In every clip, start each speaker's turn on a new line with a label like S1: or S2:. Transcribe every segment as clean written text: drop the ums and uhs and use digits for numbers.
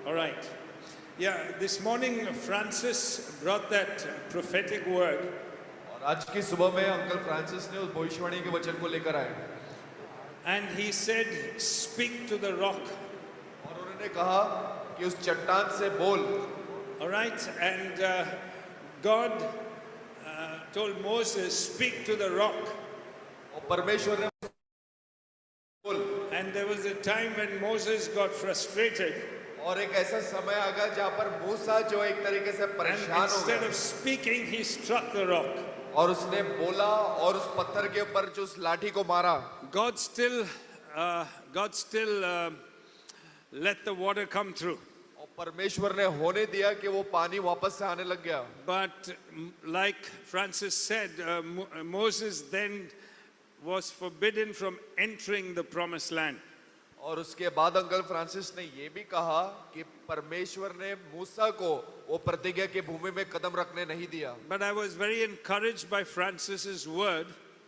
S1: All right. Yeah, this morning Francis brought that prophetic word.
S2: और आज की सुबह में अंकल फ्रांसिस ने उस भविष्यवाणी के वचन को लेकर आए
S1: And he said, speak to the rock.
S2: और उन्होंने कहा कि उस चट्टान से बोल.
S1: All right. And God told Moses, speak to the rock.
S2: और परमेश्वर ने बोल.
S1: And there was a time when Moses got frustrated.
S2: और एक ऐसा समय आगा जहाँ पर मूसा जो एक तरीके से
S1: And
S2: परेशान हो
S1: instead
S2: गया
S1: of speaking, he struck the rock.
S2: और उसने बोला और उस पत्थर के ऊपर जो उस लाठी को मारा.
S1: God still let the water come through.
S2: और परमेश्वर ने होने दिया कि वो पानी वापस से आने लग गया.
S1: But like Francis said, Moses then was forbidden from entering the promised land.
S2: और उसके बाद अंकल फ्रांसिस ने ये भी कहा कि परमेश्वर ने मूसा को वो प्रतिज्ञा की भूमि में कदम रखने नहीं दिया.
S1: But I was very encouraged by Francis's word.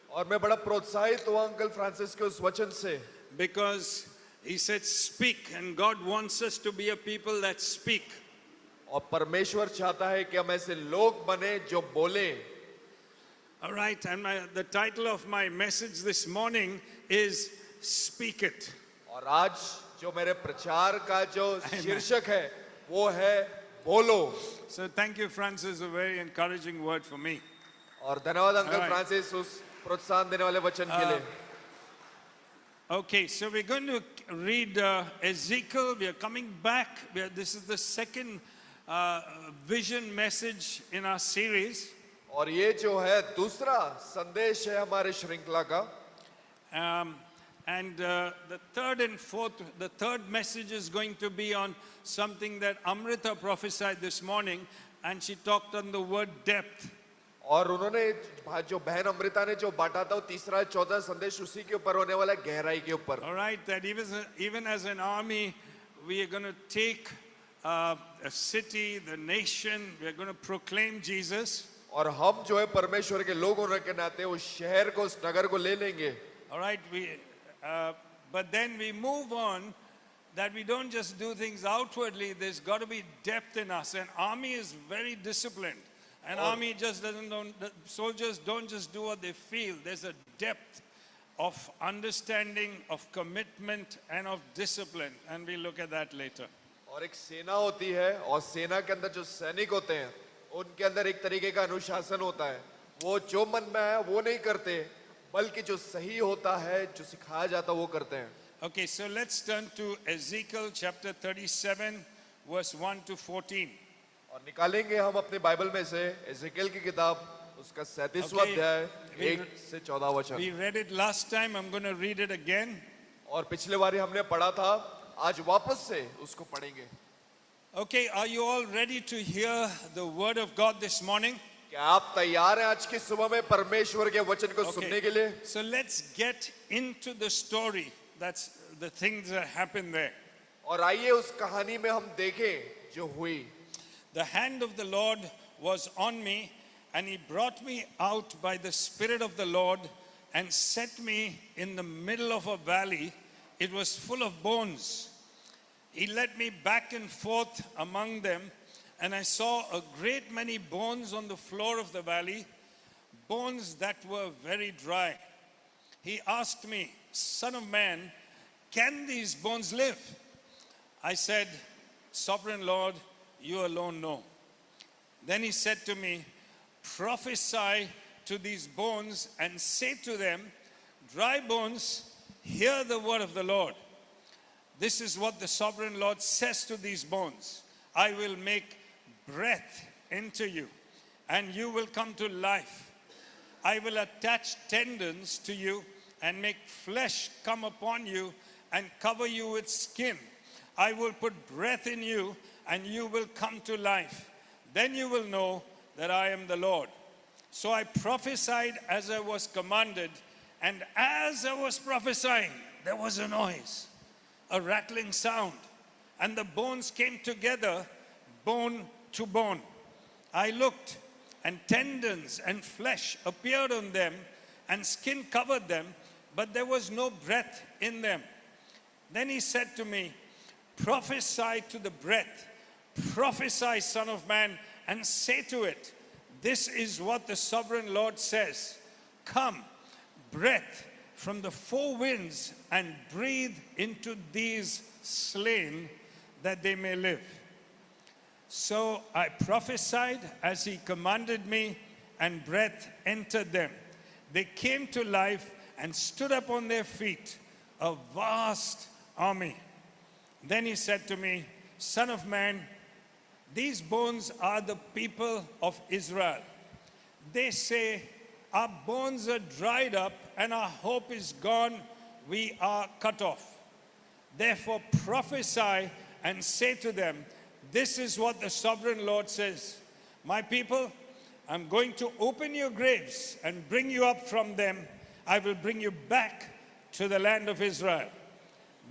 S2: और मैं बड़ा प्रोत्साहित हुआ अंकल फ्रांसिस के उस वचन से.
S1: Because he said speak, and God wants us to be a people that speak.
S2: और परमेश्वर चाहता है कि हम ऐसे लोग बने जो बोलें.
S1: All right, and the title of my message this morning is Speak It.
S2: और आज जो मेरे प्रचार का जो शीर्षक है वो है बोलो.
S1: So thank you, Francis, a very encouraging word for me.
S2: और धन्यवाद अंकल
S1: All right.
S2: फ्रांसिस उस प्रोत्साहन देने वाले वचन के लिए.
S1: Okay, so we're going to read Ezekiel. We are coming back. This is the second vision message in our series.
S2: और ये जो है दूसरा संदेश है हमारे श्रृंखला का.
S1: And the third and fourth, the third message is going to be on something that Amrita prophesied this morning, and she talked on the word depth.
S2: और उन्होंने जो बहन अमृता ने जो बांटा था वो तीसरा चौथा संदेश उसी के ऊपर होने वाला है, गहराई के ऊपर.
S1: All right, that even as an army, we are going to take a city, the nation, we are going to proclaim Jesus.
S2: और हम जो है परमेश्वर के लोग होने के नाते उस शहर को उस नगर को ले लेंगे.
S1: All right, but then we move on, that we don't just do things outwardly. There's got to be depth in us. An army is very disciplined. An army just the soldiers don't just do what they feel. There's a depth of understanding, of commitment, and of discipline. And we'll look at that later.
S2: और एक सेना होती है और सेना के अंदर जो सैनिक होते हैं उनके अंदर एक तरीके का अनुशासन होता है. वो जो मन में है वो नहीं करते, बल्कि जो सही होता है, जो सिखाया जाता है वो करते हैं.
S1: Okay, so let's turn to Ezekiel chapter 37, verse 1 to 14.
S2: और निकालेंगे हम अपने बाइबल में से एजेकिएल की किताब उसका 37वां अध्याय 1 से 14 वचन.
S1: We read it last time. I'm going to read it again.
S2: और पिछले बारी हमने पढ़ा था, आज वापस से उसको पढ़ेंगे.
S1: Okay, are you all ready to hear the word of God this morning?
S2: क्या आप तैयार हैं आज की सुबह में परमेश्वर के वचन को सुनने के लिए?
S1: So let's get into the story. That's the things that happened there.
S2: और आइए उस कहानी में हम देखें जो हुई.
S1: The hand of the Lord was on me, and he brought me out by the Spirit of the Lord and set me in the middle of a valley. It was full of bones. He led me back and forth among them, and I saw a great many bones on the floor of the valley, bones that were very dry. He asked me, Son of man, can these bones live? I said, Sovereign Lord, you alone know. Then he said to me, prophesy to these bones and say to them, dry bones, hear the word of the Lord. This is what the sovereign Lord says to these bones. I will make breath into you, and you will come to life. I will attach tendons to you and make flesh come upon you and cover you with skin. I will put breath in you, and you will come to life. Then you will know that I am the Lord. So I prophesied as I was commanded, and as I was prophesying, there was a noise, a rattling sound, and the bones came together, bone to bone. I looked, and tendons and flesh appeared on them, and skin covered them, but there was no breath in them. Then he said to me, prophesy to the breath, prophesy, Son of Man, and say to it, this is what the sovereign Lord says. Come, breath from the four winds, and breathe into these slain, that they may live. So I prophesied as he commanded me, and breath entered them. They came to life and stood up on their feet, a vast army. Then he said to me, Son of man, these bones are the people of Israel. They say, our bones are dried up and our hope is gone. We are cut off. Therefore prophesy and say to them, this is what the sovereign Lord says. My people, I'm going to open your graves and bring you up from them. I will bring you back to the land of Israel.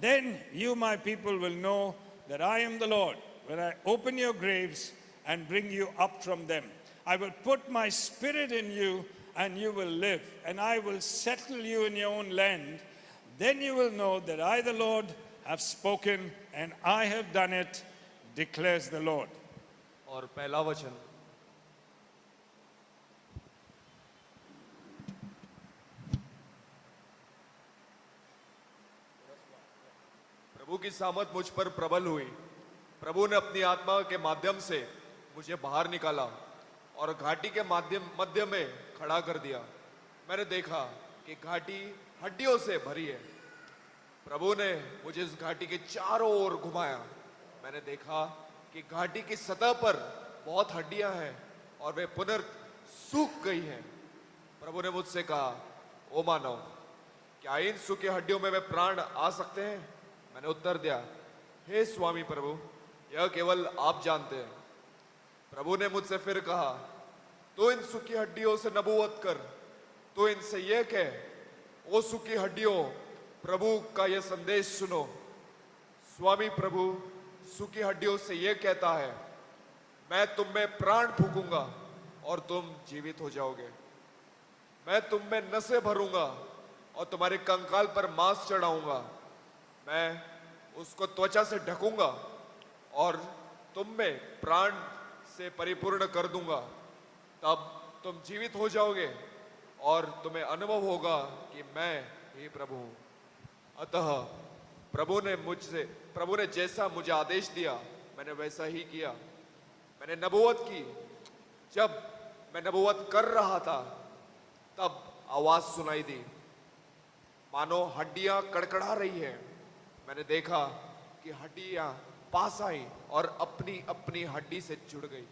S1: Then you, my people, will know that I am the Lord, when I open your graves and bring you up from them. I will put my spirit in you, and you will live, and I will settle you in your own land. Then you will know that I, the Lord, have spoken, and I have done it, declares the Lord.
S2: और पहला वचन, प्रभु की सामत मुझ पर प्रबल हुई। प्रभु ने अपनी आत्मा के माध्यम से मुझे बाहर निकाला और घाटी के मध्य में खड़ा कर दिया। मैंने देखा कि घाटी हड्डियों से भरी है। प्रभु ने मुझे इस घाटी के चारों ओर घुमाया। मैंने देखा कि घाटी की सतह पर बहुत हड्डियां हैं और वे सूख गई हैं। प्रभु ने मुझसे कहा, ओ मानव, क्या इन सूखी हड्डियों में वे प्राण आ सकते हैं? मैंने उत्तर दिया, हे स्वामी प्रभु, यह केवल आप जानते हैं। प्रभु ने मुझसे फिर कहा, तो इन सूखी हड्डियों से नबूवत कर। तो इनसे यह कह, ओ सूखी हड्डियों, प्रभु का यह संदेश सुनो। स्वामी प्रभु सूखी हड्डियों से यह कहता है, मैं तुम में प्राण फूंकूंगा और तुम जीवित हो जाओगे। मैं तुम में नसें भरूंगा और तुम्हारे कंकाल पर मांस चढ़ाऊंगा। मैं उसको त्वचा से ढकूंगा और तुम में प्राण से परिपूर्ण कर दूंगा। तब तुम जीवित हो जाओगे और तुम्हें अनुभव होगा कि मैं ही प्रभु हूं। अतः प्रभु ने जैसा मुझे आदेश दिया, मैंने वैसा ही किया। मैंने नबूवत की। जब मैं नबूवत कर रहा था, तब आवाज सुनाई दी, मानो हड्डियां कड़कड़ा रही है। मैंने देखा कि हड्डियां पास आई और अपनी अपनी हड्डी से जुड़ गई।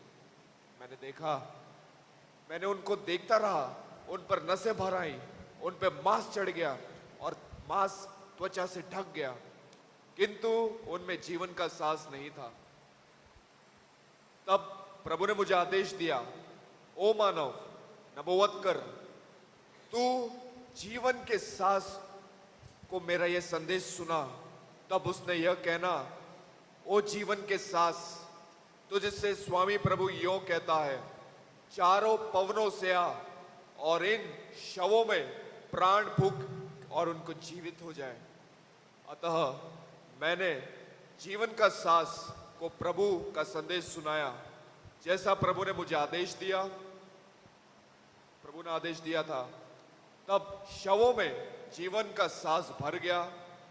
S2: मैंने उनको देखता रहा, उन पर नसें भर आई, उन पर मांस चढ़ गया और मांस त्वचा से ढक गया, किंतु उनमें जीवन का सांस नहीं था। तब प्रभु ने मुझे आदेश दिया, ओ मानव, नबूवत कर। तू जीवन के सांस को मेरा यह संदेश सुना। तब उसने यह कहना, ओ जीवन के सांस, तुझसे स्वामी प्रभु यों कहता है, चारों पवनों से आ और इन शवों में प्राण फूंक और उनको जीवित हो जाए। अतः मैंने जीवन का सांस को प्रभु का संदेश सुनाया, जैसा प्रभु ने मुझे आदेश दिया। प्रभु ने आदेश दिया था। तब शवों में जीवन का सांस भर गया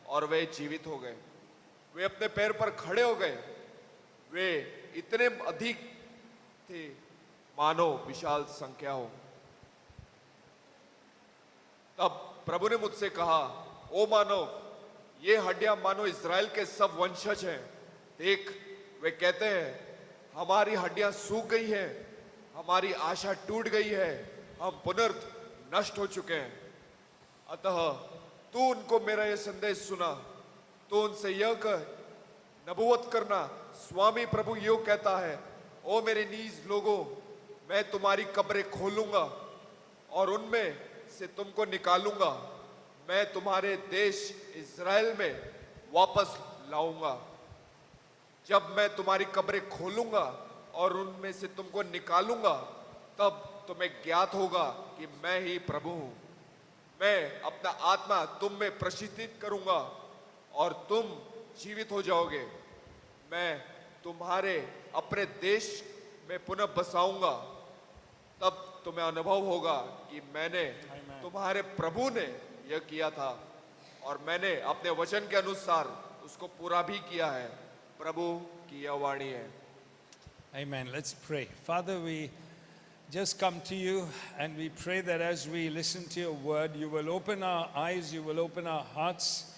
S2: और वे जीवित हो गए। वे अपने पैर पर खड़े हो गए। वे इतने अधिक थे मानो विशाल संख्या हो। तब प्रभु ने मुझसे कहा, ओ मानव, ये हड्डियां मानो इज़राइल के सब वंशज हैं। देख, वे कहते हैं, हमारी हड्डियां सूख गई हैं, हमारी आशा टूट गई है, हम पुनर्त नष्ट हो चुके हैं। अतः तू उनको मेरा यह संदेश सुना। तो उनसे यह कह, नबूवत करना, स्वामी प्रभु यो कहता है, ओ मेरे नीज लोगों, मैं तुम्हारी कब्रें खोलूंगा और उनमें से तुमको निकालूंगा। मैं तुम्हारे देश इज़राइल में वापस लाऊंगा। जब मैं तुम्हारी कब्रें खोलूंगा और उनमें से तुमको निकालूंगा, तब तुम्हें ज्ञात होगा कि मैं ही प्रभु हूं। मैं अपना आत्मा तुम में प्रशिक्षित करूंगा और तुम जीवित हो जाओगे मैं तुम्हारे अपने देश में पुनः बसाऊंगा, तब तुम्हें अनुभव होगा कि मैंने तुम्हारे प्रभु ने यह किया था और मैंने अपने वचन के अनुसार उसको पूरा भी किया है। प्रभु की यह वाणी है।
S1: Amen. Let's pray. Father, we just come to you and we pray that as we listen to your word, you will open our eyes, you will open our hearts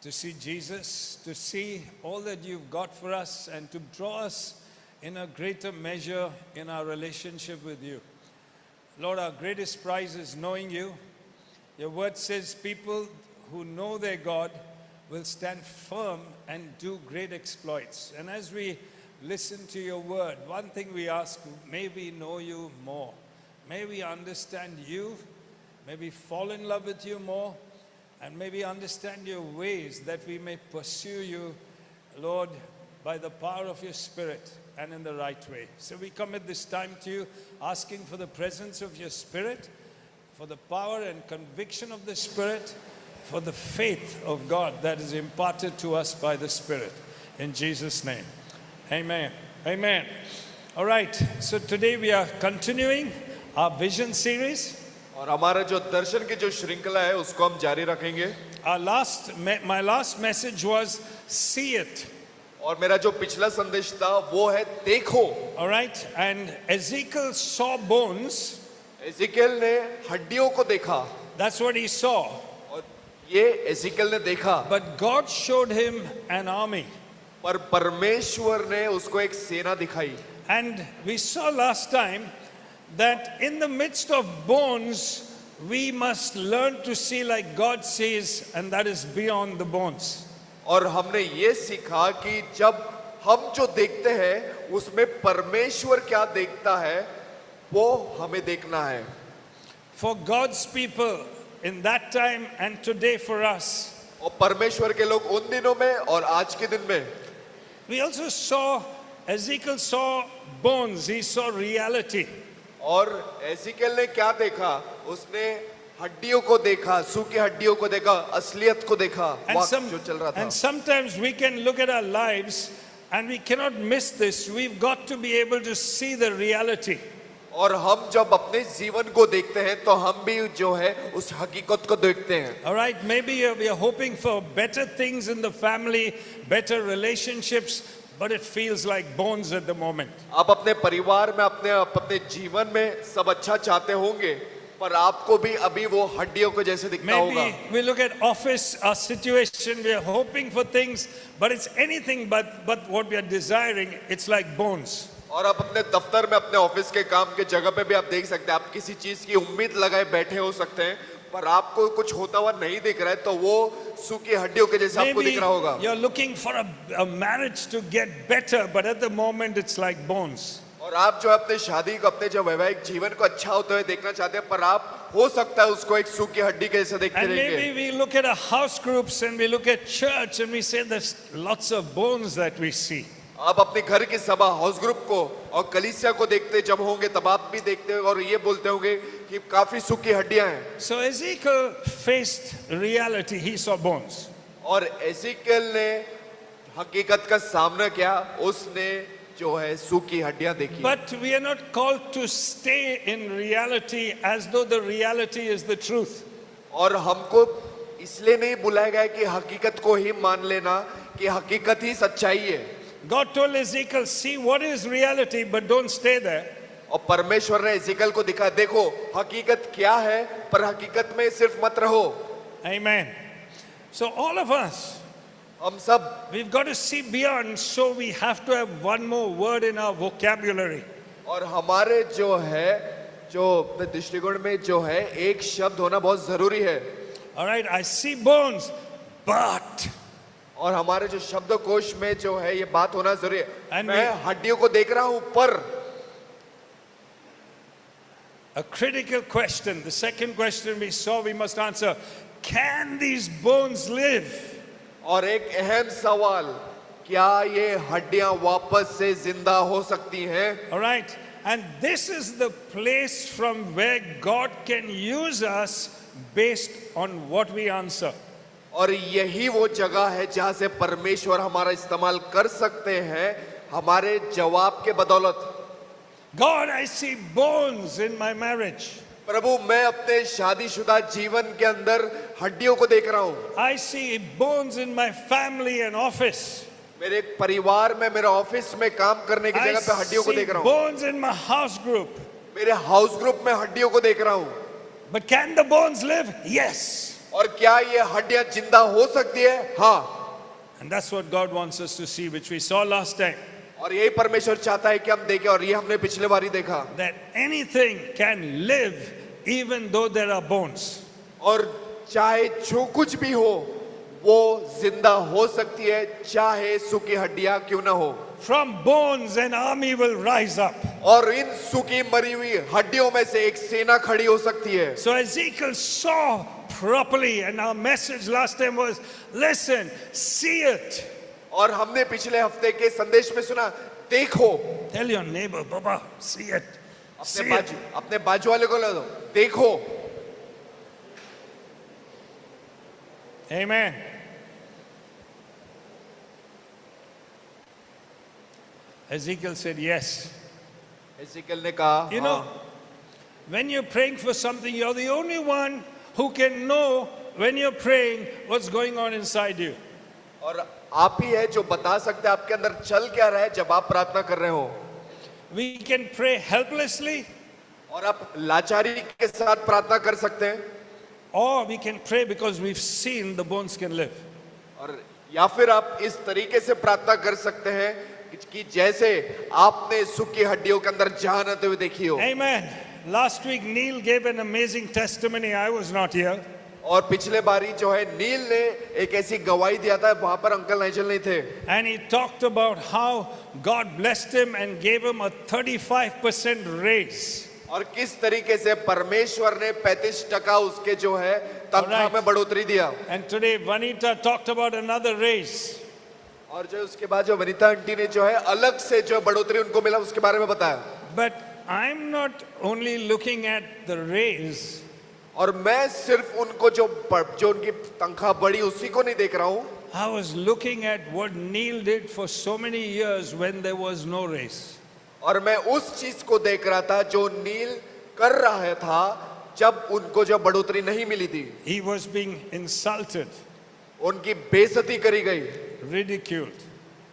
S1: to see Jesus, to see all that you've got for us and to draw us in a greater measure in our relationship with you. Lord, our greatest prize is knowing you. Your word says people who know their God will stand firm and do great exploits. And as we listen to your word, one thing we ask, may we know you more. May we understand you. May we fall in love with you more. And may we understand your ways that we may pursue you, Lord, by the power of your Spirit and in the right way. So we commit this time to you, asking for the presence of your Spirit, for the power and conviction of the Spirit, for the faith of God that is imparted to us by the Spirit. In Jesus' name. Amen. Amen. All right. So today we are continuing our vision series.
S2: और हमारा जो दर्शन की जो श्रृंखला है उसको हम जारी रखेंगे।
S1: My last message was see it.
S2: और मेरा जो पिछला संदेश था वो है देखो।
S1: All right. And Ezekiel saw bones.
S2: Ezekiel ने हड्डियों को देखा।
S1: That's what he saw.
S2: और ये एजिकेल ने देखा।
S1: But God showed him an army.
S2: पर परमेश्वर ने उसको एक सेना दिखाई।
S1: And we saw last time that in the midst of bones, we must learn to see like God sees, and that is beyond the bones.
S2: और हमने ये सीखा कि जब हम जो देखते हैं उसमें परमेश्वर क्या देखता है वो हमें देखना है।
S1: For God's people in that time and today for us.
S2: और परमेश्वर के लोग उन दिनों में और आज के दिन में।
S1: We also saw Ezekiel saw bones. He saw reality.
S2: और एजिकेल ने क्या देखा? उसने हड्डियों को देखा, सूखी हड्डियों को देखा, असलियत को देखा, वक्त जो चल रहा था।
S1: And sometimes we can look at our lives and we cannot miss this. We've got to be able to see the reality.
S2: और हम जब अपने जीवन को देखते हैं तो हम भी जो है उस हकीकत को देखते हैं।
S1: All right, maybe we are hoping for better things in the family, better relationships, but it feels like bones at the moment.
S2: आप अपने परिवार में अपने जीवन में सब अच्छा चाहते होंगे, पर आपको भी अभी वो हड्डियों को जैसे दिखता होगा।
S1: Maybe we look at office, our situation, we are hoping for things, but it's anything but what we are desiring, it's like bones.
S2: और आप अपने दफ्तर में अपने ऑफिस के काम के जगह पे भी आप देख सकते हैं, आप किसी चीज की उम्मीद लगाए बैठे हो सकते हैं, पर आपको कुछ होता हुआ नहीं दिख रहा है, तो वो सूखी हड्डियों के जैसे आपको दिख रहा होगा।
S1: Maybe you're looking for a marriage to get better, but at the moment it's like bones.
S2: और आप जो अपने शादी को, अपने जो वैवाहिक जीवन को अच्छा होते हुए देखना चाहते हैं, पर आप हो सकता है उसको एक सूखी हड्डी के जैसे देखते
S1: And
S2: रहेंगे।
S1: maybe we look at our house groups and we look at church and we say there's lots of bones that we see.
S2: आप अपने घर की सभा, हाउस ग्रुप को और कलीसिया को देखते जब होंगे तब आप भी देखते हो और ये बोलते होंगे कि काफी सूखी हड्डियां हैं।
S1: So Ezekiel faced reality. He saw bones.
S2: और एजिकेल ने हकीकत का सामना किया, उसने जो है सूखी हड्डियां देखी।
S1: But we are not called to stay in reality as though the reality is the truth.
S2: और हमको इसलिए नहीं बुलाया गया कि हकीकत को ही मान लेना कि हकीकत ही सच्चाई है।
S1: God told Ezekiel, see what is reality, but don't stay there.
S2: और परमेश्वर ने एजिकेल को दिखा, देखो हकीकत क्या है, पर हकीकत में सिर्फ मत रहो।
S1: Amen. So all of us,
S2: हम सब,
S1: we've got to see beyond, so we have to have one more word in our vocabulary.
S2: और हमारे जो है, जो अपने दृष्टिकोण में जो है, एक शब्द होना बहुत जरूरी है।
S1: All right, I see bones, but.
S2: और हमारे जो शब्दकोश में जो है ये बात होना जरूरी है।
S1: And
S2: मैं हड्डियों को देख रहा हूं, पर
S1: a critical question, the second question we saw we must answer, can these bones live?
S2: और एक अहम सवाल, क्या ये हड्डियां वापस से जिंदा हो सकती हैं?
S1: All right, and this is the place from where God can use us based on what we answer.
S2: और यही वो जगह है जहां से परमेश्वर हमारा इस्तेमाल कर सकते हैं हमारे जवाब के बदौलत।
S1: God, I see bones in my marriage.
S2: प्रभु, मैं अपने शादीशुदा जीवन के अंदर हड्डियों को देख रहा हूँ।
S1: I see bones in my family and office.
S2: मेरे परिवार में, मेरे ऑफिस में काम करने की
S1: I
S2: जगह पे हड्डियों को
S1: see
S2: देख रहा हूँ।
S1: bones in my house group.
S2: मेरे हाउस ग्रुप में हड्डियों को देख रहा हूँ।
S1: But can the bones live? Yes.
S2: और क्या ये हड्डियां जिंदा हो सकती है? हाँ।
S1: And that's what God wants us to see, which we saw last time.
S2: और यही परमेश्वर चाहता है कि हम देखें, और ये हमने पिछले बार ही देखा।
S1: That anything can live even though there are bones.
S2: और चाहे जो कुछ भी हो वो जिंदा हो सकती है, चाहे सूखी हड्डियां क्यों ना हो।
S1: From bones an army will rise up.
S2: और इन सूखी मरी हुई हड्डियों में से एक सेना खड़ी हो सकती है।
S1: So Ezekiel saw properly, and our message last time was, listen, see it.
S2: और हमने पिछले हफ्ते के संदेश में सुना, देखो।
S1: Tell your neighbor, Baba, see it. See it.
S2: अपने बाजू वाले को ले दो, देखो।
S1: Amen. Ezekiel said yes.
S2: Ezekiel ने कहा,
S1: You know, when you're praying for something, you're the only one who can know when you're praying what's going on inside you.
S2: और आप ही है जो बता सकते हैं आपके अंदर चल क्या रहा है जब आप प्रार्थना कर रहे हो।
S1: We can pray helplessly,
S2: और आप लाचारी के साथ प्रार्थना कर सकते हैं,
S1: or we can pray because we've seen the bones can live.
S2: और या फिर आप इस तरीके से प्रार्थना कर सकते हैं कि जैसे आपने सूखी हड्डियों के अंदर जान आते हुए देखी हो।
S1: Amen. Last week, Neil gave an amazing testimony. I was not here.
S2: और पिछले बारी जो है नील ने एक ऐसी गवाही दिया था, वहां पर अंकल नाइजल नहीं थे।
S1: And he talked about how God blessed him and gave him a 35% raise.
S2: और किस तरीके से परमेश्वर ने 35% उसके जो है तनख्वाह में बढ़ोतरी दिया।
S1: And today, Vanita talked about another raise.
S2: और जो उसके बाद जो वनिता आंटी ने जो है अलग से जो बढ़ोतरी उनको मिला उसके बारे में बताया।
S1: But I'm not only looking at the raise.
S2: और मैं सिर्फ उनको जो उनकी तनख्वाह बढ़ी उसी को नहीं देख रहा हूँ।
S1: I was looking at what Neil did for so many years when there was no raise.
S2: और मैं उस चीज को देख रहा था जो नील कर रहा था जब उनको जो बढ़ोतरी नहीं मिली थी।
S1: He was being insulted,
S2: उनकी बेइज्जती करी गई,
S1: ridiculed.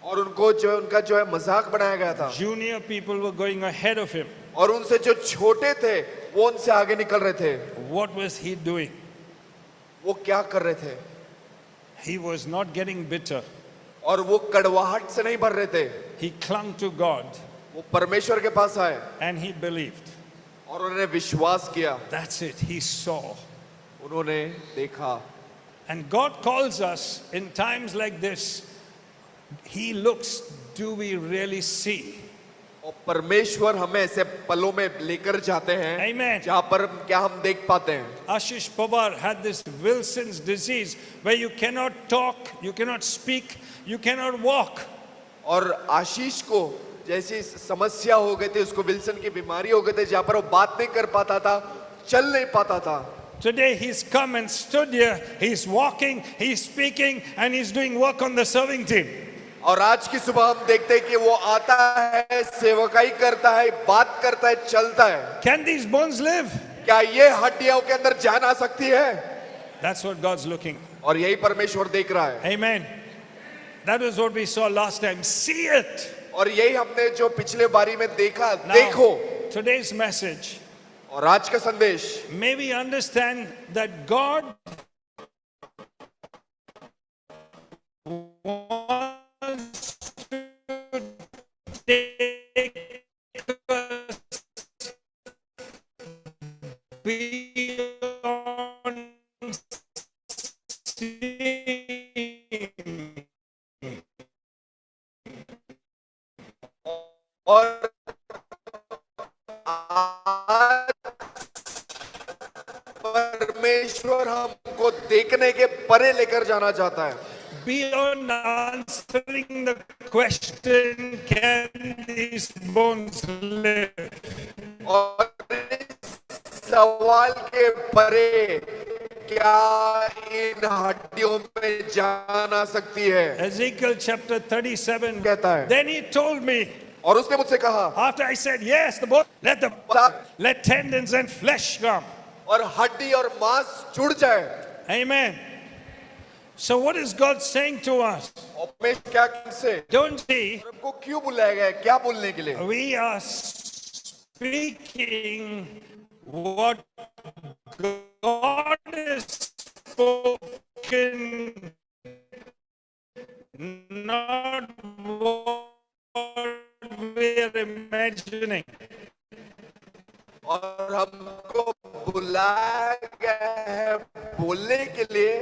S2: और उनको जो उनका जो है मजाक बनाया गया था।
S1: Junior people were going ahead of him.
S2: और उनसे जो छोटे थे वो उनसे आगे निकल रहे थे।
S1: What was he doing?
S2: वो क्या कर रहे थे?
S1: He was not getting bitter.
S2: और वो कड़वाहट से नहीं भर रहे थे।
S1: He clung to God
S2: वो परमेश्वर के पास आए
S1: and he believed.
S2: और उन्होंने विश्वास किया।
S1: That's it. He saw.
S2: उन्होंने देखा।
S1: And God calls us in times like this. He looks, do we really see?
S2: और परमेश्वर हमें ऐसे पलों में लेकर जाते हैं
S1: Amen.
S2: जहां पर क्या हम देख पाते हैं।
S1: Ashish Pawar had this Wilson's disease where you cannot talk, you cannot speak, you cannot walk.
S2: और आशीष को जैसी समस्या हो गई थी, उसको विल्सन की बीमारी हो गई थी जहां पर वो बात नहीं कर पाता था, चल नहीं पाता था।
S1: Today he's come and stood here, he's walking, he's speaking, and he's doing work on the serving team.
S2: और आज की सुबह हम देखते हैं कि वो आता है, सेवकाई करता है, बात करता है, चलता है।
S1: Can these bones live?
S2: क्या ये हड्डियों के अंदर जान आ सकती है?
S1: That's what God's looking.
S2: और यही परमेश्वर देख रहा है।
S1: Amen. That was what we saw last time. See it.
S2: और यही हमने जो पिछले बारी में देखा,
S1: Now,
S2: देखो।
S1: today's message.
S2: और आज का संदेश,
S1: May we understand that God wants to take us beyond seeing.
S2: और आज परमेश्वर हमको देखने के परे लेकर जाना चाहता है।
S1: Beyond answering the question, can these bones live?
S2: और इस सवाल के परे क्या इन हड्डियों में जान आ सकती है?
S1: Ezekiel chapter 37
S2: कहता है,
S1: Then he told me,
S2: और उसने मुझसे कहा,
S1: after I said yes, let tendons and flesh come.
S2: और हड्डी और मांस जुड़ जाए.
S1: Amen. So what is God saying to us?
S2: और मैं क्या से
S1: Don't see,
S2: हमको क्यों बुलाया गया है? क्या बोलने के लिए?
S1: we are speaking what God has spoken, not what we are imagining.
S2: और हमको बुलाया गया है बोलने के लिए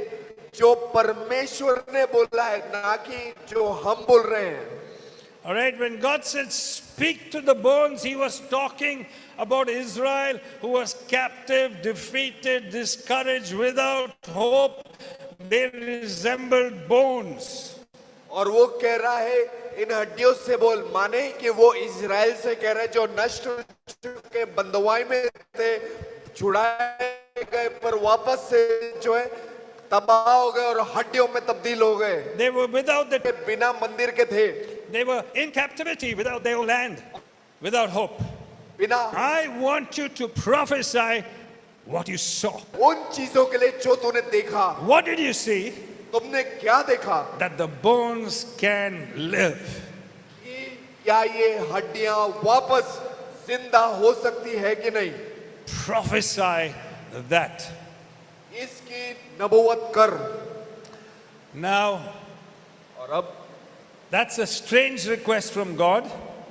S2: जो परमेश्वर ने बोला है, ना कि जो हम बोल रहे हैं.
S1: All right, when God said speak to the bones, he was talking about Israel who was captive, defeated, discouraged, without hope. They resembled bones.
S2: और वो कह रहा है इन हड्डियों से बोल, माने कि वो इजराइल से कह रहा है जो नष्ट हो चुके बंदवाई में थे, छुड़ाए गए पर वापस से जो है तबाह हो गए और हड्डियों में तब्दील हो गए.
S1: They were without the,
S2: बिना मंदिर के थे,
S1: they were in captivity, without their land, without hope.
S2: बिना
S1: I want you to prophesy what you saw.
S2: उन चीजों के लिए जो तूने देखा.
S1: What did you see?
S2: तुमने क्या देखा?
S1: That the bones can live.
S2: कि क्या ये हड्डियां वापस जिंदा हो सकती है कि नहीं?
S1: Prophesy that.
S2: इसकी नबूवत कर.
S1: Now,
S2: और अब
S1: that's a strange request from God.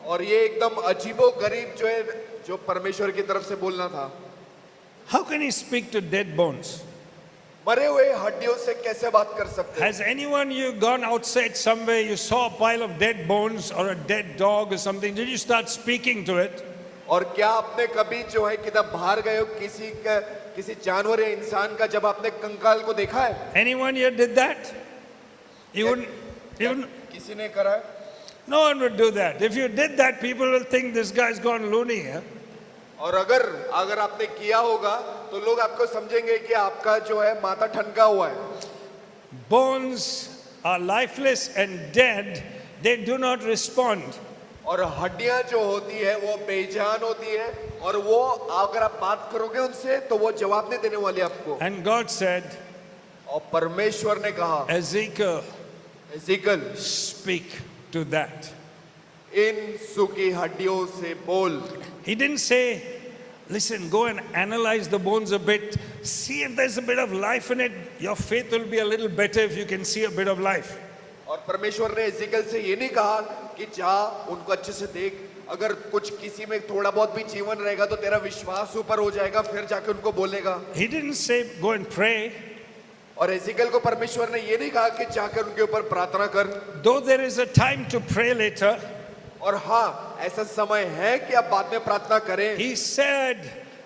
S2: और ये एकदम अजीबो गरीब जो है जो परमेश्वर की तरफ से बोलना था.
S1: How can he speak to dead bones?
S2: मरे हुए हड्डियों से कैसे बात कर सकते हैं?
S1: Has anyone you gone outside somewhere, you saw a pile of dead bones or a dead dog or something, did you start speaking to it?
S2: और क्या आपने कभी जो है किधर बाहर गए हो किसी जानवर या इंसान का जब आपने कंकाल को देखा है?
S1: Anyone here did that? You wouldn't,
S2: किसी ने करा है?
S1: no one would do that. If you did that, people will think this guy's gone loony. Yeah?
S2: और अगर आपने किया होगा तो लोग आपको समझेंगे कि आपका जो है माथा ठनका हुआ है.
S1: Bones are lifeless and dead. They do not respond.
S2: और हड्डियां जो होती है वो बेजान होती है और वो अगर आप बात करोगे उनसे तो वो जवाब नहीं देने वाली आपको.
S1: And God said,
S2: और परमेश्वर ने कहा,
S1: Ezekiel,
S2: एजिकल
S1: speak to that.
S2: इन सूखी हड्डियों से बोल.
S1: He didn't say, listen, go and analyze the bones a bit. See if there's a bit of life in it. Your faith will be a little better if you can see a bit of life.
S2: और परमेश्वर ने एजिकल से ये नहीं कहा कि जा उनको अच्छे से देख, अगर कुछ किसी में थोड़ा बहुत भी जीवन रहेगा तो तेरा विश्वास ऊपर हो जाएगा, फिर जाके उनको बोलेगा.
S1: He didn't say, go and pray.
S2: और एजिकल को परमेश्वर ने ये नहीं कहा कि जाकर उनके ऊपर प्रार्थना कर.
S1: Though there is a time to pray later,
S2: और हाँ, ऐसा समय है कि आप बाद में प्रार्थना करें.
S1: he said,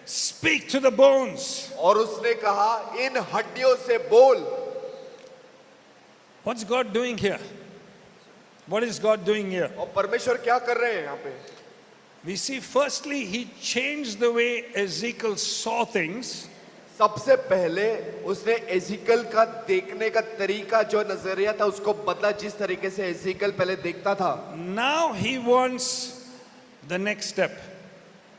S1: speak to the bones.
S2: और उसने कहा इन हड्डियों से बोल.
S1: What's God doing here? What is God doing here?
S2: और परमेश्वर क्या कर रहे हैं यहाँ पे?
S1: We see, firstly, he changed the way Ezekiel saw things.
S2: सबसे पहले उसने एजिकल का देखने का तरीका जो नजरिया था उसको बदला, जिस तरीके से एजिकल पहले देखता था.
S1: Now he wants the next step.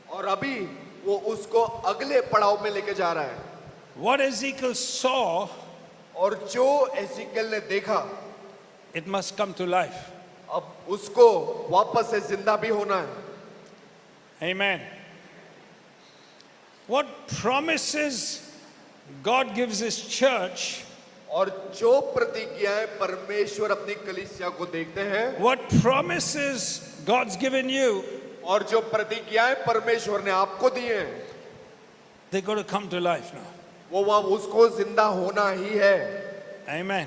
S2: और अभी वो उसको अगले पड़ाव में लेके जा रहा है.
S1: What Ezekiel saw,
S2: और जो एजिकल ने देखा,
S1: it must come to life.
S2: अब उसको वापस से जिंदा भी होना है.
S1: Amen. What promises God gives his church,
S2: और जो प्रतिज्ञाएं परमेश्वर अपनी कलीसिया को देखते हैं,
S1: what promises God's given you,
S2: और जो प्रतिज्ञाएं परमेश्वर ने आपको दी हैं,
S1: they got to come to life now.
S2: वो वहां उसको जिंदा होना ही है.
S1: Amen.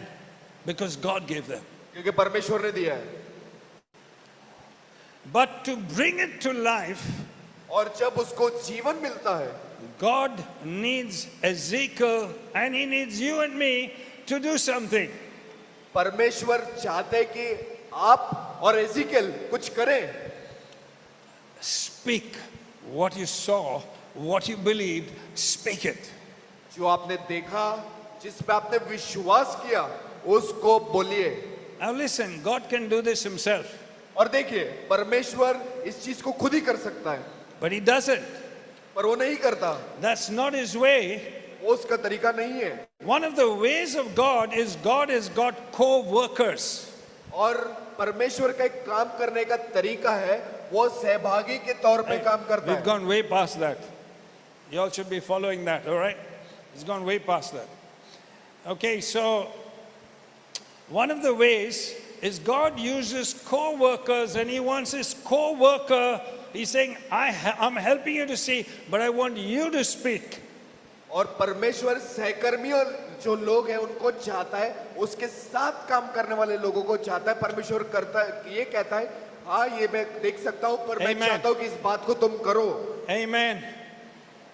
S1: Because God gave them.
S2: क्योंकि परमेश्वर ने दिया है.
S1: But to bring it to life,
S2: और जब उसको जीवन मिलता है,
S1: God needs Ezekiel and he needs you and me to do something.
S2: परमेश्वर चाहते कि आप और एजिकल कुछ करें.
S1: Speak what you saw, what you believed, speak it.
S2: जो आपने देखा, जिस पे आपने विश्वास किया, उसको बोलिए।
S1: Now listen, God can do this himself,
S2: और देखिए, परमेश्वर इस चीज को खुद ही कर सकता है,
S1: but he doesn't.
S2: पर वो नहीं करता।
S1: That's not his way.
S2: वो उसका तरीका नहीं है।
S1: One of the ways of God is God has got co-workers.
S2: और परमेश्वर का एक काम करने का तरीका है, वो सहभागी के तौर पे काम करता
S1: We've
S2: है।
S1: gone way past that. You all should be following that, all right? It's gone way past that. Okay, so one of the ways is God uses co-workers, and he wants his co-worker, he's saying, I'm helping you to see, but I want you to speak.
S2: और परमेश्वर सहकर्मियों जो लोग हैं उनको चाहता है, उसके साथ काम करने वाले लोगों को चाहता है। परमेश्वर करता है, ये कहता है, हाँ ये मैं देख सकता हूँ, पर मैं
S1: Amen.
S2: चाहता हूँ कि इस बात को तुम करो।
S1: Amen.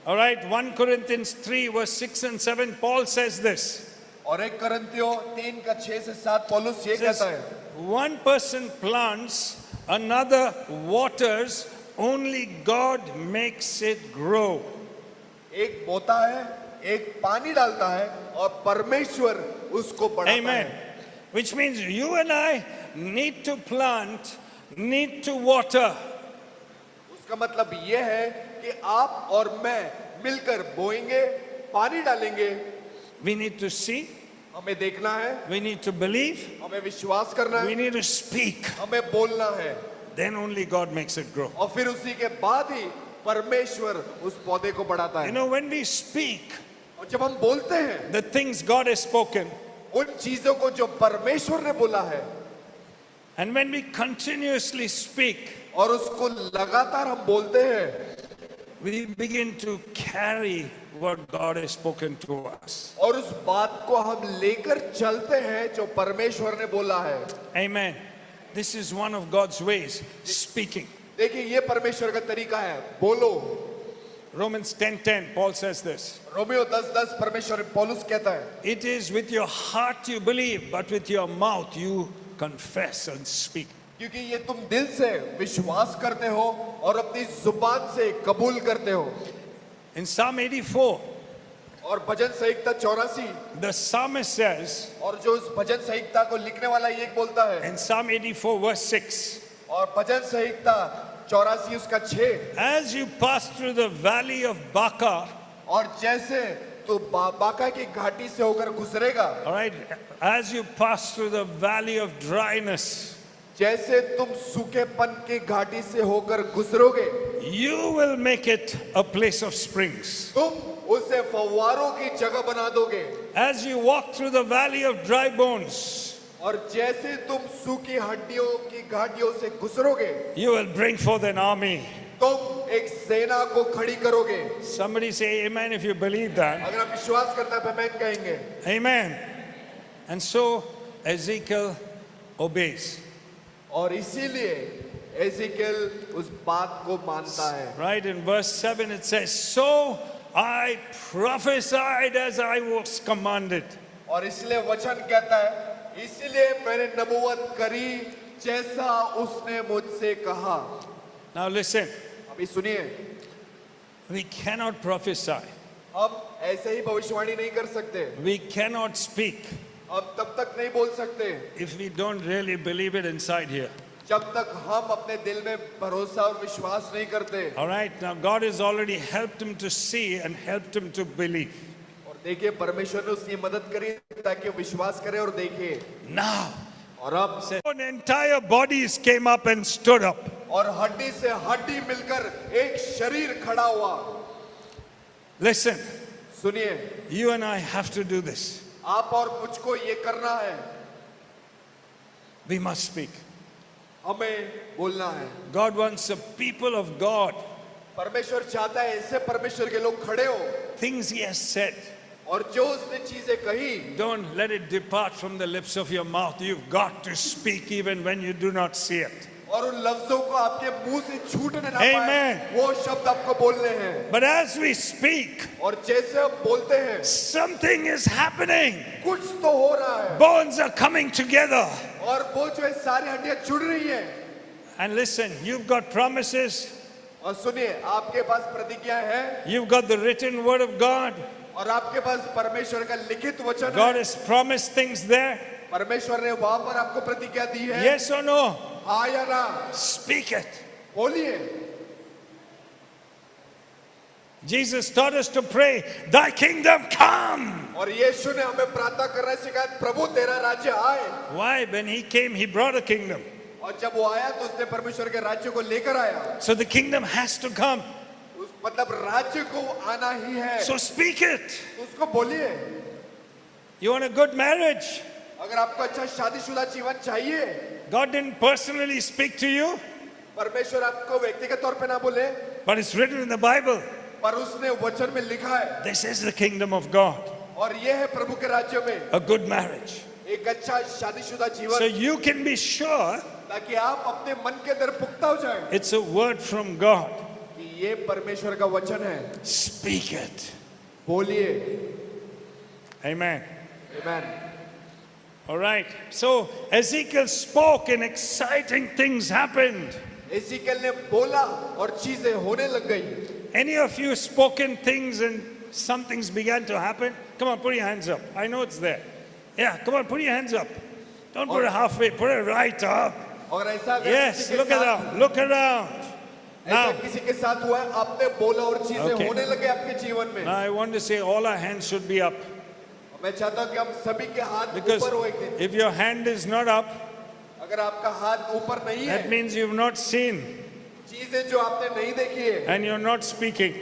S1: All right, 1 Corinthians 3 verse 6 and 7, Paul says this.
S2: और 1 Corinthiयों 3 का 6 से 7 पौलुस ये
S1: Says,
S2: कहता है,
S1: one person plants, another waters, only God makes it grow.
S2: एक बोता है, एक पानी डालता है, और परमेश्वर उसको बढ़ाता
S1: Amen.
S2: है।
S1: Which means you and I need to plant, need to water.
S2: उसका मतलब ये है कि आप और मैं मिलकर बोएंगे, पानी डालेंगे,
S1: We need to see,
S2: हमें देखना है,
S1: we need to believe,
S2: हमें विश्वास करना
S1: we
S2: है,
S1: need to speak.
S2: हमें बोलना है,
S1: Then only God makes it grow.
S2: और फिर उसी के बाद ही परमेश्वर उस पौधे को बढ़ाता
S1: You
S2: है।
S1: know, when we speak
S2: और जब हम बोलते हैं
S1: the things God has spoken,
S2: उन चीजों को जो परमेश्वर ने बोला है,
S1: and when we continuously speak,
S2: और उसको लगातार हम बोलते हैं,
S1: we begin to carry what God has spoken to us.
S2: और उस बात को हम लेकर चलते हैं जो परमेश्वर ने बोला है।
S1: Amen. This is one of God's ways, speaking.
S2: देखिए, ये परमेश्वर का तरीका है, बोलो।
S1: Romans 10:10, Paul says this.
S2: Romeo 10:10 परमेश्वर पौलुस कहता है,
S1: It is with your heart you believe, but with your mouth you confess and speak.
S2: क्योंकि ये तुम दिल से विश्वास करते हो और अपनी जुबान से कबूल करते हो।
S1: In Psalm 84,
S2: और भजन संहिता 84,
S1: the psalmist says,
S2: और जो उस भजन संहिता को लिखने वाला ये बोलता है,
S1: in Psalm 84 verse 6,
S2: और भजन संहिता 84 उसका 6,
S1: as you pass through the valley of Baca,
S2: और जैसे तो बाका की घाटी से होकर गुजरेगा,
S1: all right, as you pass through the valley of dryness,
S2: जैसे तुम सूखेपन की घाटी से होकर गुजरोगे,
S1: you will make it a place of springs.
S2: तुम उसे फव्वारों की जगह बना दोगे।
S1: As you walk through the valley of dry bones,
S2: और जैसे तुम सूखी हड्डियों की घाटियों से गुजरोगे,
S1: you will bring forth an army.
S2: तुम एक सेना को खड़ी करोगे।
S1: Somebody say amen if you believe that.
S2: अगर आप विश्वास करते हैं तो मैं कहेंगे,
S1: Amen. And so Ezekiel obeys.
S2: और इसीलिए एजिकेल उस बात को मानता है।
S1: Right, in verse 7 it says, so I prophesied as I was commanded.
S2: और इसलिए वचन कहता है, इसीलिए मैंने नबूवत करी जैसा उसने मुझसे कहा।
S1: Now listen,
S2: अभी सुनिए,
S1: we cannot prophesy.
S2: हम ऐसे ही भविष्यवाणी नहीं कर सकते,
S1: We cannot speak
S2: हम तब तक नहीं बोल सकते
S1: if we don't really believe it inside here.
S2: जब तक हम अपने दिल में भरोसा और विश्वास नहीं करते।
S1: All right, now God has already helped him to see and helped him to believe.
S2: और देखिए, परमेश्वर ने उसकी मदद करी ताकि वो विश्वास करे और देखे।
S1: Now,
S2: और अब
S1: when entire bodies came up and stood up.
S2: और हड्डी से हड्डी मिलकर एक शरीर खड़ा हुआ।
S1: Listen,
S2: सुनिए,
S1: you and I have to do this.
S2: आप और मुझको ये करना है,
S1: We must speak.
S2: हमें बोलना है।
S1: God wants the people of God,
S2: परमेश्वर चाहता है ऐसे परमेश्वर के लोग खड़े हो,
S1: things he has said,
S2: और जो उसने चीजें कही,
S1: don't let it depart from the lips of your mouth. You've got to speak even when you do not see it.
S2: और उन लफ्जों को आपके मुंह से छूटने ना
S1: Amen.
S2: पाए, वो शब्द आपको बोलने हैं।
S1: But as we speak,
S2: और जैसे हम बोलते हैं,
S1: something is happening.
S2: कुछ तो हो रहा है,
S1: Bones are coming together.
S2: और वो जो है सारी हड्डियां जुड़ रही हैं।
S1: And listen, you've got promises,
S2: और सुनिए, आपके पास प्रतिज्ञा है,
S1: you've got the written word of God.
S2: और आपके पास परमेश्वर का लिखित वचन
S1: God
S2: है।
S1: has promised things there.
S2: परमेश्वर ने वहां पर आपको प्रतिज्ञा दी है।
S1: Yes or no?
S2: हाँ या ना?
S1: Speak it.
S2: बोलिए।
S1: Jesus taught us to pray, thy kingdom come.
S2: और यीशु ने हमें प्रार्थना करना सिखाया, प्रभु तेरा राज्य आए।
S1: Why? When he came, he brought a kingdom.
S2: और जब वो आया तो उसने परमेश्वर के राज्य को लेकर आया।
S1: So the kingdom has to come.
S2: मतलब राज्य को आना ही है।
S1: So speak it.
S2: उसको बोलिए।
S1: You want a good marriage?
S2: अगर आपको अच्छा शादीशुदा जीवन चाहिए,
S1: God didn't personally speak to you,
S2: परमेश्वर आपको व्यक्तिगत तौर पे ना बोले,
S1: but it's written in the Bible.
S2: पर उसने वचन में लिखा है।
S1: This is the kingdom of God.
S2: और ये है प्रभु के राज्य में
S1: A good marriage.
S2: एक अच्छा शादीशुदा जीवन,
S1: So you can be sure
S2: ताकि आप अपने मन के अंदर पुख्ता हो जाए
S1: it's a word from God.
S2: कि ये परमेश्वर का वचन है।
S1: Speak it.
S2: बोलिए।
S1: Amen.
S2: आमीन।
S1: All right. So Ezekiel spoke and exciting things happened.
S2: एजीकेल ने बोला और चीजें होने लग गई।
S1: Any of you spoken things and some things began to happen? Come on, put your hands up. I know it's there. Yeah, come on, put your hands up. Don't put it halfway, put it right up.
S2: और ऐसा अगर
S1: Yes,
S2: किसी के
S1: look
S2: साथ-
S1: around, look around.
S2: ऐसा
S1: Now,
S2: किसी के साथ हुआ है, आपने बोला और चीजें
S1: Okay.
S2: होने लगे आपके जीवन में।
S1: I want to say all our hands should be up.
S2: मैं चाहता हूँ कि हम सभी के हाथ
S1: Because
S2: ऊपर हो एक दिन।
S1: if your hand is not up,
S2: अगर आपका हाथ ऊपर नहीं
S1: that
S2: है,
S1: means you've not seen
S2: चीजें जो आपने नहीं देखी है,
S1: and you're not speaking.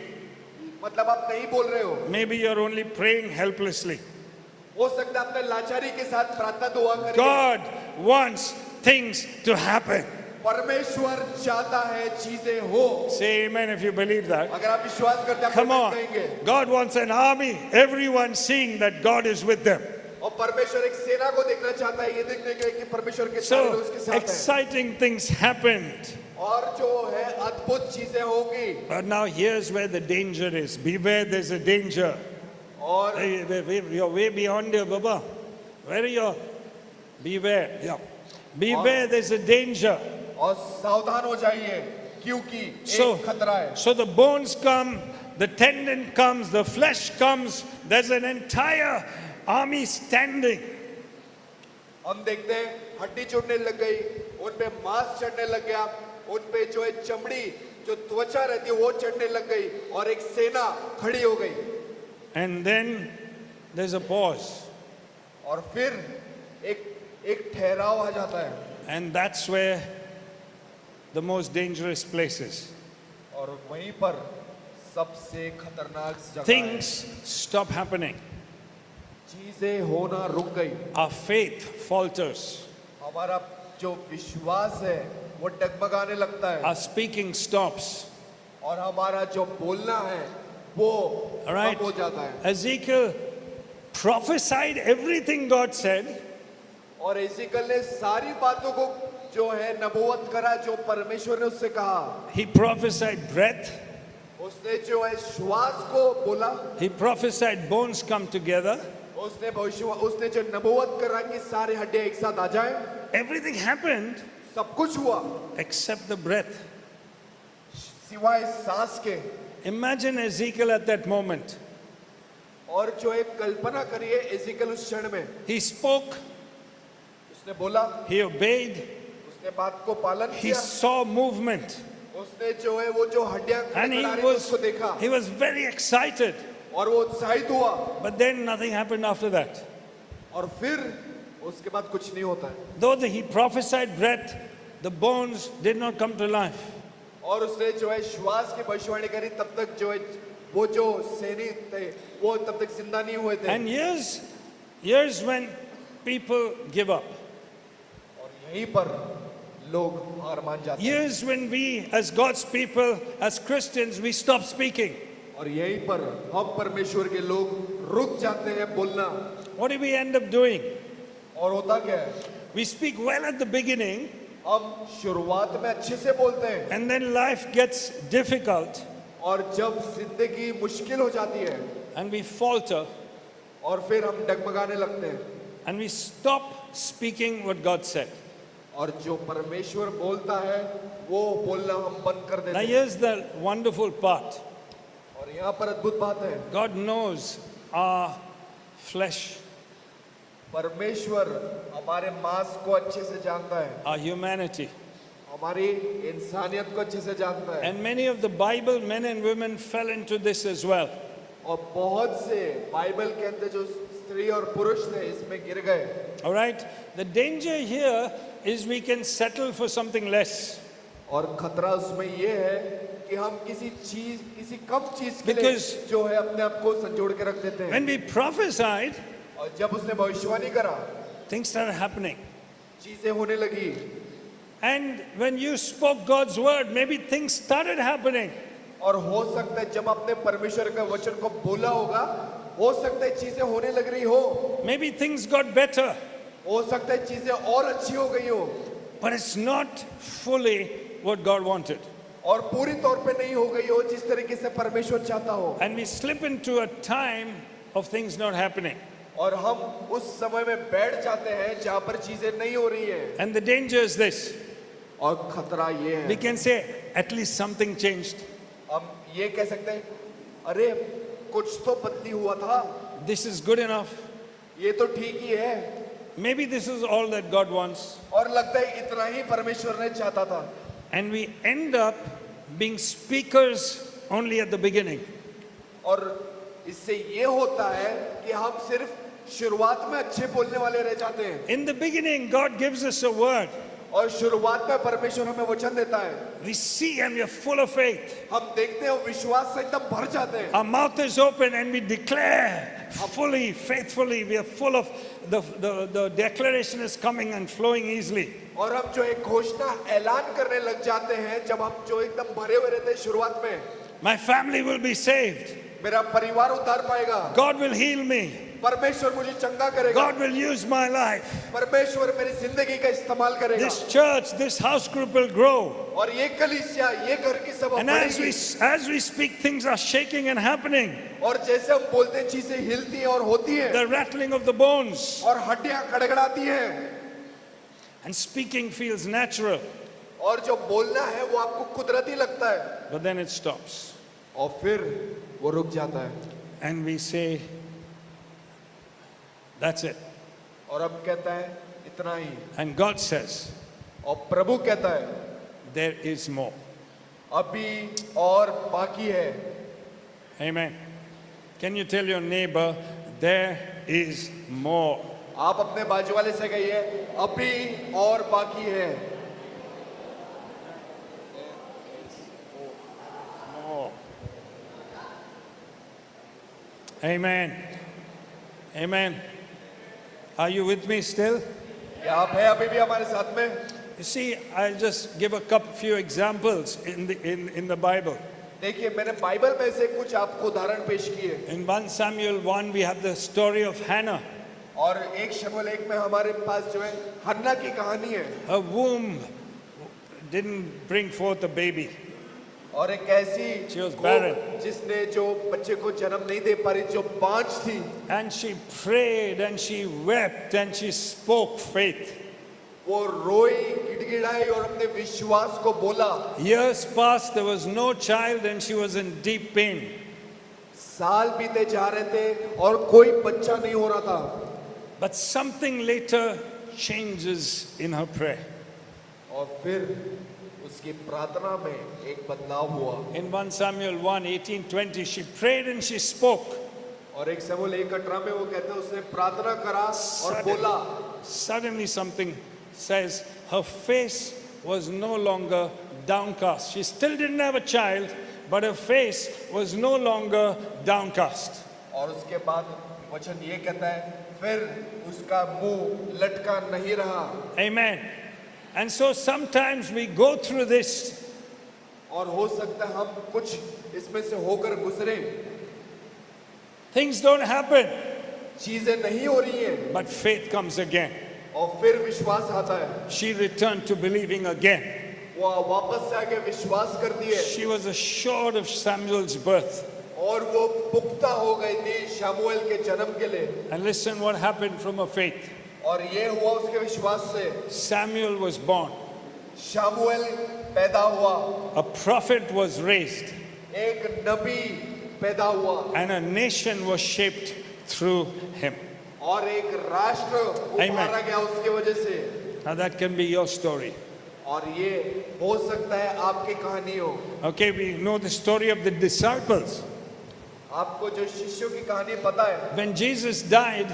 S2: मतलब आप नहीं बोल रहे हो।
S1: Maybe you're only praying helplessly.
S2: हो सकता है आपने लाचारी के साथ प्रार्थना दुआ करी है।
S1: God wants things to happen.
S2: परमेश्वर चाहता है चीजें हो।
S1: Say amen if you believe that.
S2: अगर आप विश्वास करते हैं, आप
S1: Come
S2: आमीन
S1: on.
S2: कहेंगे।
S1: God wants an army, everyone seeing that God is with them.
S2: और परमेश्वर एक सेना को देखना चाहता है, ये देखने के लिए कि परमेश्वर के सारे लोग उसके
S1: So
S2: साथ हैं।
S1: exciting things happened.
S2: और जो है अद्भुत चीजें होगी।
S1: But now here's where the danger is. Beware, there's a danger.
S2: और
S1: You're way beyond here, Baba. Where are you? Beware. Yeah. Beware, there's a danger.
S2: और सावधान हो जाइए क्योंकि
S1: So,
S2: एक खतरा है।
S1: so the bones come, the tendon comes, the flesh comes. There's an entire army standing.
S2: हम देखते हैं हड्डी जुड़ने लग गई, उन पे मांस चढ़ने लग गया, उन पे जो है चमड़ी जो त्वचा रहती है वो चढ़ने लग गई और एक सेना खड़ी हो गई।
S1: And then there's a pause.
S2: और फिर एक ठहराव आ जाता है।
S1: And that's where the most dangerous places.
S2: और वहीं पर सबसे खतरनाक जगह है।
S1: Things stop happening.
S2: चीजें होना रुक गई।
S1: Our faith falters.
S2: हमारा जो विश्वास है वो डगमगाने लगता है
S1: Our speaking stops.
S2: और हमारा जो बोलना है वो
S1: All right.
S2: कम हो जाता है।
S1: Ezekiel prophesied everything God said.
S2: और एजिकल ने सारी बातों को जो है नबूवत करा जो परमेश्वर ने उससे कहा।
S1: He prophesied breath.
S2: उसने जो है श्वास को बोला।
S1: He prophesied bones come together.
S2: उसने जो नबूवत करा कि सारे हड्डियां एक साथ आ जाए।
S1: Everything happened
S2: सब कुछ हुआ
S1: except the breath.
S2: सिवाय सांस के।
S1: Imagine Ezekiel at that moment.
S2: और जो एक कल्पना करिए एजिकल उस क्षण में।
S1: He spoke,
S2: उसने बोला,
S1: he obeyed,
S2: उसने बात को पालन
S1: he
S2: किया।
S1: saw movement,
S2: उसने जो है वो जो हड्डियां
S1: and
S2: खड़खड़ा रही थी उसको देखा
S1: he was very excited.
S2: और वो उत्साहित हुआ।
S1: But then nothing happened after that.
S2: और फिर उसके बाद कुछ नहीं होता है।
S1: Though he prophesied breath, the bones did not come to life.
S2: और उसने जो है श्वास की भविष्यवाणी करी तब तक जो है वो जो सैनिक थे वो तब तक जिंदा नहीं हुए थे।
S1: And years when people give up.
S2: और यहीं पर लोग हार मान जाते हैं।
S1: Years when we as God's people, as Christians, we stop speaking.
S2: और यहीं पर हम परमेश्वर के लोग रुक जाते हैं बोलना।
S1: What do we end up doing?
S2: और होता क्या है?
S1: We speak well at the beginning,
S2: हम शुरुआत में अच्छे से बोलते हैं
S1: and then life gets difficult,
S2: और जब जिंदगी मुश्किल हो जाती है
S1: and we falter,
S2: और फिर हम डगमगाने लगते हैं
S1: and we stop speaking what God said.
S2: और जो परमेश्वर बोलता है वो बोलना हम बंद कर देते
S1: Now
S2: हैं।
S1: here's the wonderful part.
S2: और यहाँ पर अद्भुत बात है,
S1: God knows our flesh,
S2: परमेश्वर हमारे मांस को अच्छे से जानता है,
S1: our humanity.
S2: हमारी इंसानियत को अच्छे से जानता है।
S1: And many of the Bible men and women fell into this as well.
S2: और बहुत से बाइबल के अंदर जो स्त्री और पुरुष थे इसमें गिर गए।
S1: All right? The danger here is we can settle for something less.
S2: और खतरा उसमें ये है कि हम किसी कम चीज के लिए
S1: Because
S2: जो है अपने आप को संजोड़ के रख देते हैं।
S1: when we prophesied,
S2: और जब उसने भविष्यवाणी करा,
S1: things started happening.
S2: चीजें होने लगी।
S1: And when you spoke God's word, maybe things started happening.
S2: और हो सकता है जब आपने परमेश्वर के वचन को बोला होगा, हो सकता है चीजें होने लग रही हो,
S1: Maybe things got better,
S2: हो सकता है चीजें और अच्छी हो गई हो,
S1: but it's not fully what God wanted.
S2: और पूरी तौर पे नहीं हो गई हो जिस तरीके से परमेश्वर चाहता हो।
S1: And we slip into a time of things not happening.
S2: और हम उस समय में बैठ जाते हैं जहां पर चीजें नहीं हो रही है।
S1: And the danger is this.
S2: और खतरा ये
S1: We
S2: है,
S1: can say, at least something changed.
S2: हम ये कह सकते हैं, अरे कुछ तो बदली हुआ था,
S1: This is good enough.
S2: ये तो ठीक ही है,
S1: Maybe this is all that God wants.
S2: और लगता है इतना ही परमेश्वर ने चाहता था।
S1: And we end up being speakers only at the beginning.
S2: और इससे ये होता है कि हम सिर्फ शुरुआत में अच्छे बोलने वाले रह जाते हैं।
S1: In the beginning, God gives us a word.
S2: और शुरुआत में परमेश्वर हमें वचन देता है,
S1: We see and we are full of faith.
S2: हम देखते हैं और विश्वास से एकदम भर जाते हैं।
S1: Our mouth is open and we declare fully, faithfully. We are full of the declaration is coming and flowing easily.
S2: और हम जो एक घोषणा ऐलान करने लग जाते हैं, जब हम जो एकदम भरे हुए रहते हैं शुरुआत में,
S1: My family will be saved.
S2: मेरा परिवार उद्धार पाएगा,
S1: God will heal me.
S2: परमेश्वर मुझे चंगा करेगा,
S1: God will use my life.
S2: परमेश्वर मेरी जिंदगी का इस्तेमाल करेगा,
S1: This church, this house group will grow.
S2: और ये कलीसिया, ये घर की सभा
S1: And
S2: बढ़ेगी।
S1: as we speak, things are shaking and happening.
S2: और जैसे हम बोलते हैं चीजें हिलती हैं और होती हैं,
S1: The rattling of the bones.
S2: और हड्डियां कड़कड़ाती हैं,
S1: And speaking feels natural.
S2: और जो बोलना है वो आपको कुदरती लगता है,
S1: But then it stops.
S2: और फिर वो रुक जाता है,
S1: And we say, that's it.
S2: और अब कहता है इतना ही।
S1: And God says,
S2: और प्रभु कहता है
S1: there is more.
S2: अभी और बाकी है।
S1: Amen. Can you tell your neighbor, there is more?
S2: आप अपने बाजू वाले से कहिए, अभी और बाकी है।
S1: More. Amen. Amen. Are you with me still?
S2: क्या आप है अभी भी हमारे साथ में?
S1: You see, I'll just give a few examples in the Bible.
S2: देखिए, मैंने बाइबल में से कुछ आपको उदाहरण पेश किए।
S1: In 1 Samuel 1, we have the story of Hannah.
S2: और एक शमूएल 1 में हमारे पास जो है हन्ना की कहानी है।
S1: Her womb didn't bring forth a baby.
S2: और एक ऐसी
S1: She was
S2: को
S1: barren.
S2: जिसने जो बच्चे को जन्म नहीं दे पा रही, जो बांझ थी,
S1: And she prayed and she wept and she spoke faith.
S2: वो रोई, गिड़गिड़ाई और अपने विश्वास को बोला।
S1: Years passed, there was no child and she was in deep pain.
S2: साल बीते जा रहे थे और कोई बच्चा नहीं हो रहा था।
S1: But something later changes in her prayer.
S2: और फिर उसकी प्रार्थना में एक बदलाव हुआ।
S1: In 1 Samuel 1, 18-20, she prayed and she spoke.
S2: और एक शमूएल 1:18 में वो कहते हैं उसने प्रार्थना करा और बोला।
S1: Suddenly something says her face was no longer downcast. She still didn't have a child, but her face was no longer downcast.
S2: और उसके बाद वचन ये कहता है, फिर उसका मुंह लटका नहीं रहा।
S1: Amen. And so sometimes we go through this.
S2: और हो सकता है हम कुछ इसमें से होकर गुजरे,
S1: Things don't happen,
S2: चीजें नहीं हो रही हैं,
S1: but faith comes again.
S2: और फिर विश्वास आता है।
S1: She returned to believing again.
S2: वो वापस से आके विश्वास करती है,
S1: She was assured of Samuel's birth.
S2: और वो पुख्ता हो गई थी शमूएल के जन्म के लिए।
S1: And listen what happened from her faith.
S2: और ये हुआ उसके विश्वास से,
S1: Samuel was born.
S2: शमूएल पैदा हुआ,
S1: A prophet was raised.
S2: एक नबी पैदा हुआ,
S1: And a nation was shaped through him.
S2: और एक राष्ट्र उभारा गया उसकी वजह से।
S1: Now that can be your story.
S2: और ये हो सकता है आपकी कहानी हो।
S1: Okay, we know the story of the disciples.
S2: आपको जो शिष्यों की कहानी पता है,
S1: When Jesus died,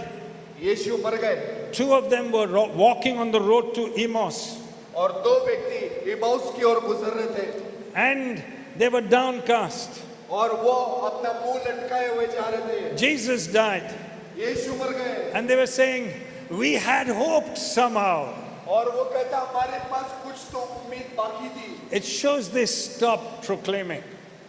S2: यीशु मर गए
S1: 2 of them were walking on the road to Emmaus,
S2: और दो व्यक्ति इमाउस की ओर गुजर रहे थे
S1: and they were downcast.
S2: और वो अपना मुंह लटकाए हुए जा रहे थे।
S1: Jesus died,
S2: यीशु मर गए
S1: and they were saying, we had hoped somehow.
S2: और वो कहता हमारे पास कुछ तो उम्मीद बाकी थी।
S1: It shows they stopped proclaiming.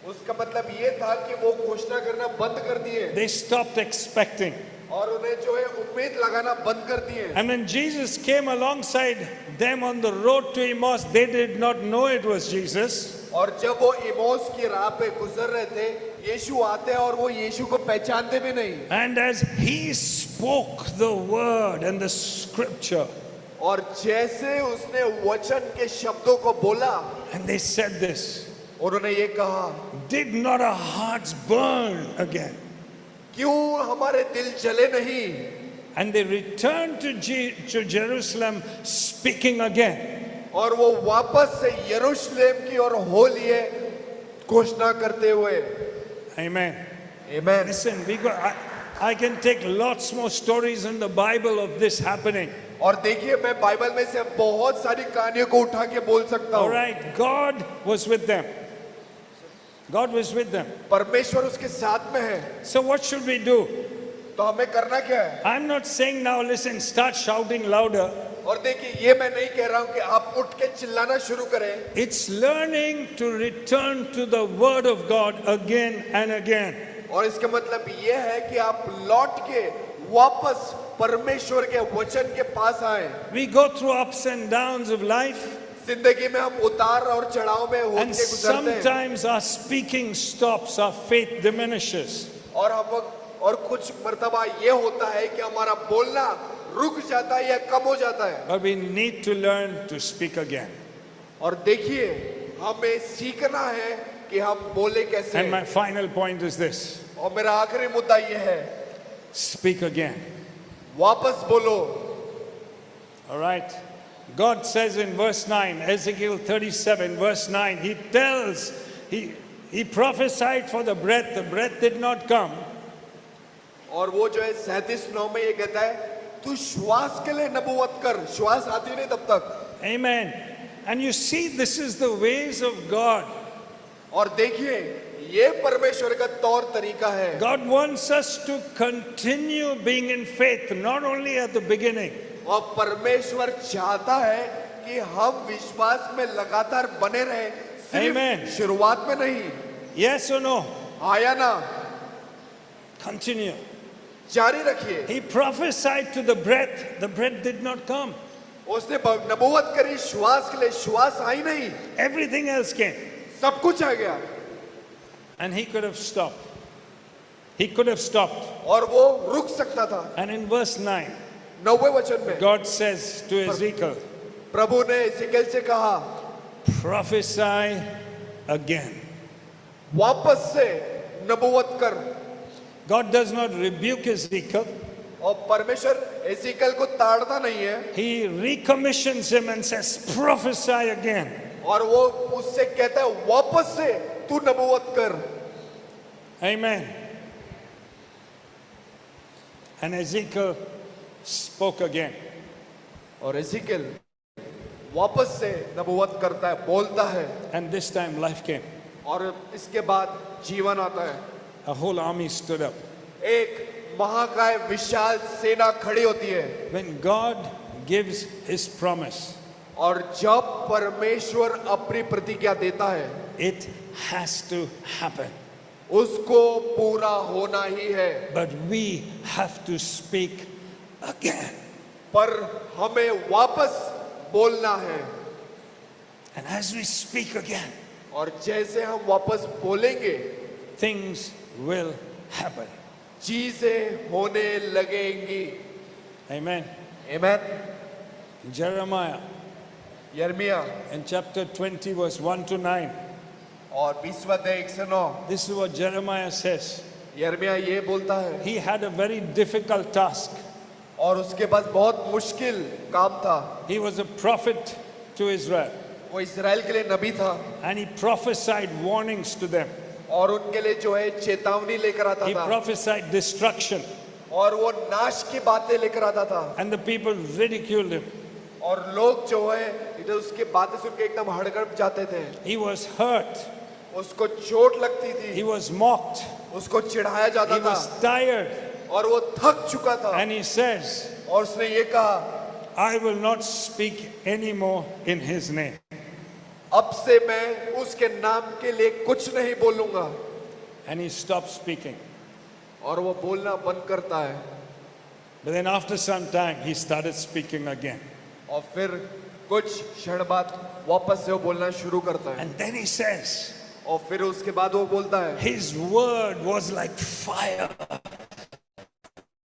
S2: उसका मतलब ये था कि वो घोषणा करना बंद कर दिए
S1: They stopped expecting.
S2: और उन्हें जो है उम्मीद लगाना बंद कर दिए।
S1: And when Jesus came alongside them on the road to Emmaus, they did not know it was Jesus.
S2: और जब वो इमोस की राह पे गुजर रहे थे, यीशु आते हैं और वो यीशु को पहचानते भी नहीं।
S1: And as he spoke the word and the scripture,
S2: और जैसे उसने वचन के शब्दों को बोला,
S1: and they said this,
S2: उन्होंने ये कहा,
S1: did not our hearts burn again?
S2: क्यों हमारे दिल जले नहीं?
S1: And they returned to Jerusalem speaking again.
S2: और वो वापस से यरूशलेम की ओर हो लिए घोषणा करते हुए।
S1: Amen.
S2: Amen.
S1: Listen, I can take lots more stories in the Bible of this happening.
S2: और देखिए मैं बाइबल में से बहुत सारी कहानियों को उठा के बोल सकता
S1: All
S2: हूँ।
S1: right, God was with them. God was with them.
S2: परमेश्वर उसके साथ में है।
S1: So what should we do?
S2: तो हमें करना क्या है?
S1: I'm not saying now, listen, start shouting louder.
S2: और देखिए ये मैं नहीं कह रहा हूँ कि आप उठ के चिल्लाना शुरू करें।
S1: It's learning to return to the word of God again and again.
S2: और इसका मतलब ये है कि आप लौट के वापस परमेश्वर के वचन के पास आए।
S1: We go through ups and downs of life,
S2: जिंदगी में हम उतार और चढ़ाव में होके
S1: and
S2: गुजरते हैं।
S1: sometimes our speaking stops, our faith diminishes.
S2: और कुछ मर्तबा ये होता है कि हमारा बोलना रुक जाता है या कम हो जाता है।
S1: But we need to learn to speak again.
S2: और देखिए हमें सीखना है कि हम बोले कैसे।
S1: And my final point is this:
S2: और मेरा आखिरी मुद्दा ये है,
S1: speak again.
S2: वापस बोलो।
S1: All right. God says in verse 9, Ezekiel 37, verse 9, he tells, he prophesied for the breath did not come.
S2: और वो जो है 37:9 में ये कहता है, तू श्वास के लिए नबूवत कर, श्वास आती नहीं तब तक।
S1: Amen. And you see, this is the ways of God.
S2: और देखिए ये परमेश्वर का तौर तरीका है।
S1: God wants us to continue being in faith, not only at the beginning.
S2: और परमेश्वर चाहता है कि हम विश्वास में लगातार बने रहें,
S1: Amen.
S2: सिर्फ शुरुआत में नहीं।
S1: Yes or no?
S2: आया ना?
S1: Continue.
S2: जारी रखिए।
S1: He prophesied to the breath did not come.
S2: उसने नबूवत करी श्वास के लिए, श्वास आई नहीं।
S1: Everything else came.
S2: सब कुछ आ गया।
S1: And he could have stopped. He could have stopped.
S2: और वो रुक सकता था।
S1: And in verse 9,
S2: 9वें वचन में
S1: God says to Ezekiel,
S2: प्रभु ने एजेकिएल से कहा,
S1: prophesy again.
S2: वापस से नबूवत कर।
S1: God does not rebuke Ezekiel.
S2: और परमेश्वर एजेकिएल को ताड़ता नहीं है।
S1: He recommissions him and says, prophesy again.
S2: और वो उससे कहता है, वापस से तू नबूवत कर।
S1: Amen. And Ezekiel spoke again.
S2: और एजेकिएल वापस से नबूवत करता है, बोलता है।
S1: And this time life came.
S2: और इसके बाद जीवन आता है।
S1: A whole army stood up.
S2: एक महाकाय विशाल सेना खड़ी होती है।
S1: When God gives his promise,
S2: और जब परमेश्वर अपनी प्रतिज्ञा देता है,
S1: it has to happen.
S2: उसको पूरा होना ही है।
S1: But we have to speak again.
S2: पर हमें वापस बोलना है।
S1: And as we speak again,
S2: और जैसे हम वापस बोलेंगे,
S1: things will happen.
S2: चीजें होने लगेंगी।
S1: Amen.
S2: आमीन।
S1: Jeremiah
S2: यिर्मयाह
S1: in chapter 20 verse 1 to 9.
S2: और 20वां अध्याय 1 से 9।
S1: This is what Jeremiah says.
S2: यिर्मयाह ये बोलता है,
S1: He had a very difficult task.
S2: और उसके पास बहुत मुश्किल काम था।
S1: He was a prophet to Israel,
S2: वो इजराइल के लिए नबी था
S1: and he prophesied warnings to them.
S2: और उनके लिए जो है चेतावनी लेकर आता
S1: He
S2: था
S1: prophesied destruction,
S2: और वो नाश की बातें लेकर आता था
S1: and the people ridiculed him.
S2: और लोग जो है इधर उसके बातें सुन के एकदम हड़बड़ जाते थे।
S1: He was hurt,
S2: उसको चोट लगती थी,
S1: he was mocked,
S2: उसको चिढ़ाया जाता
S1: he
S2: था
S1: was tired,
S2: और वो थक चुका था।
S1: and he says,
S2: और उसने ये कहा,
S1: I will not speak anymore in his name.
S2: अब से मैं उसके नाम के लिए कुछ नहीं बोलूंगा।
S1: And he stopped speaking.
S2: और वो बोलना बंद करता है।
S1: But then after some time, he started speaking again.
S2: और फिर कुछ क्षण बाद वापस से वो बोलना शुरू करता है।
S1: And then he says,
S2: और फिर उसके बाद वो बोलता है,
S1: his word was like fire